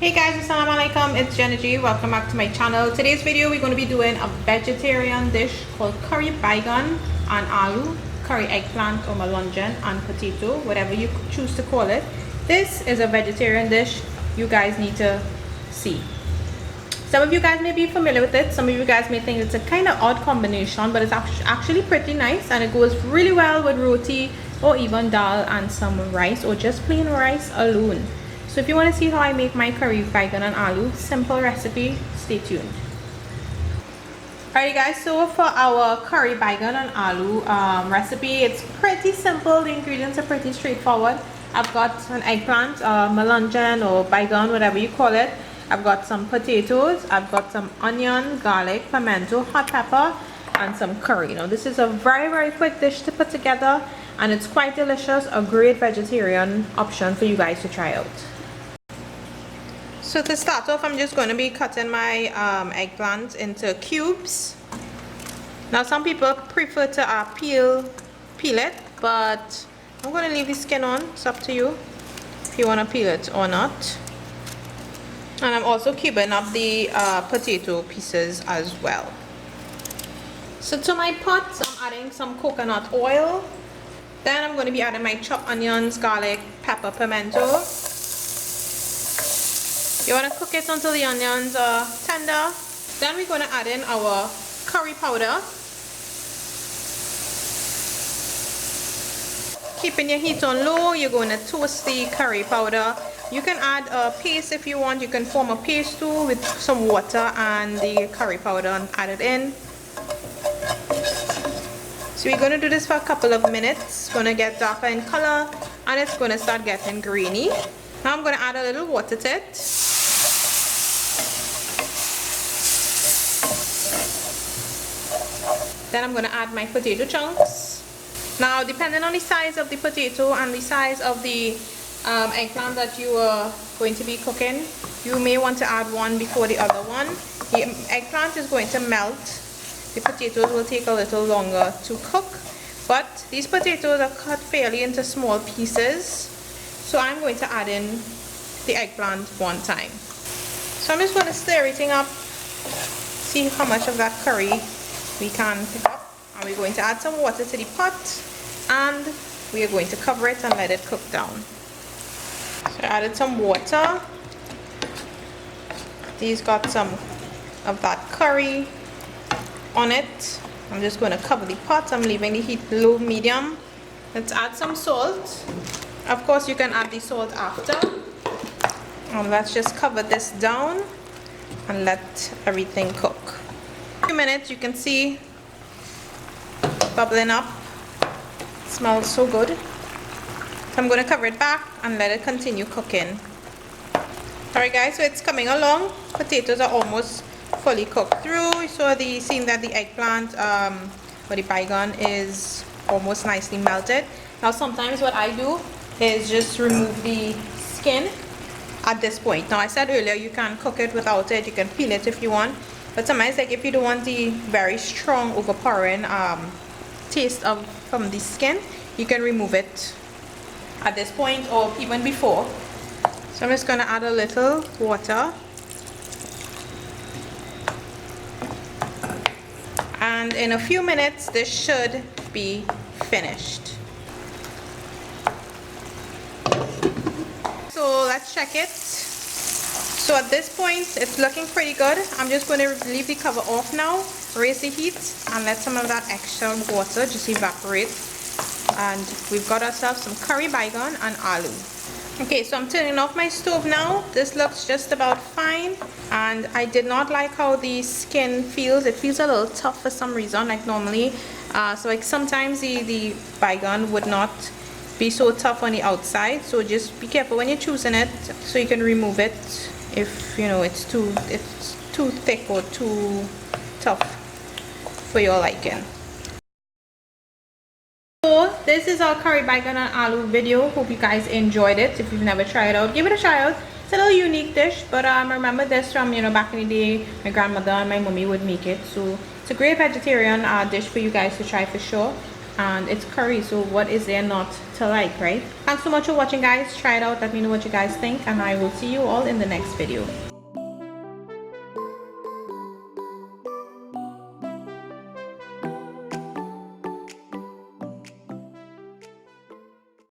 Hey guys, assalamu alaikum, it's Jenna. Welcome back to my channel. Today's video we're going to be doing a vegetarian dish called curry baigan and aloo, curry eggplant or melonjan and potato, whatever you choose to call it. This is a vegetarian dish you guys need to see. Some of you guys may be familiar with it, some of you guys may think it's a kind of odd combination, but it's actually pretty nice and it goes really well with roti or even dal and some rice or just plain rice alone. So if you want to see how I make my curry baigan and aloo, simple recipe, stay tuned. Alright guys, so for our curry baigan and aloo recipe, it's pretty simple. The ingredients are pretty straightforward. I've got an eggplant, melonjan or baigan, whatever you call it. I've got some potatoes, I've got some onion, garlic, pimento, hot pepper, and some curry. Now this is a very quick dish to put together and it's quite delicious, a great vegetarian option for you guys to try out. So to start off, I'm just going to be cutting my eggplant into cubes. Now some people prefer to peel it, but I'm going to leave the skin on. It's up to you if you want to peel it or not. And I'm also cubing up the potato pieces as well. So to my pot, I'm adding some coconut oil. Then I'm going to be adding my chopped onions, garlic, pepper, pimento. You want to cook it until the onions are tender. Then we're going to add in our curry powder. Keeping your heat on low, you're going to toast the curry powder. You can add a paste if you want. You can form a paste too with some water and the curry powder and add it in. So we're going to do this for a couple of minutes. It's going to get darker in color and it's going to start getting grainy. Now I'm going to add a little water to it. Then I'm going to add my potato chunks. Now depending on the size of the potato and the size of the eggplant that you are going to be cooking, you may want to add one before the other one. The eggplant is going to melt. The potatoes will take a little longer to cook, but these potatoes are cut fairly into small pieces. So I'm going to add in the eggplant one time. So I'm just going to stir everything up, see how much of that curry we can pick up, and we're going to add some water to the pot and we are going to cover it and let it cook down. So I added some water. These got some of that curry on it. I'm just going to cover the pot. I'm leaving the heat low medium. Let's add some salt. Of course you can add the salt after. And let's just cover this down and let everything cook. In a few minutes you can see bubbling up. It smells so good. So I'm going to cover it back and let it continue cooking. Alright guys, so it's coming along. Potatoes are almost fully cooked through. So seeing that the eggplant or the baigan is almost nicely melted. Now sometimes what I do is just remove the skin at this point. Now I said earlier you can cook it without it, you can peel it if you want, but sometimes like if you don't want the very strong overpowering taste from the skin, you can remove it at this point or even before. So I'm just going to add a little water and in a few minutes this should be finished. So let's check it. So at this point it's looking pretty good. I'm just going to leave the cover off now, raise the heat and let some of that extra water just evaporate, and we've got ourselves some curry baigan and aloo. Okay, so I'm turning off my stove now. This looks just about fine and I did not like how the skin feels. It feels a little tough for some reason, like normally so like sometimes the baigan would not be so tough on the outside, so just be careful when you're choosing it so you can remove it if you know it's too thick or too tough for your liking. So this is our curry baigan and aloo video. Hope you guys enjoyed it. If you've never tried it out, give it a try out. It's a little unique dish, but remember this from back in the day. My grandmother and my mommy would make it, so it's a great vegetarian dish for you guys to try for sure. and it's curry, so what is there not to like, right? Thanks so much for watching, guys. Try it out, let me know what you guys think, and I will see you all in the next video.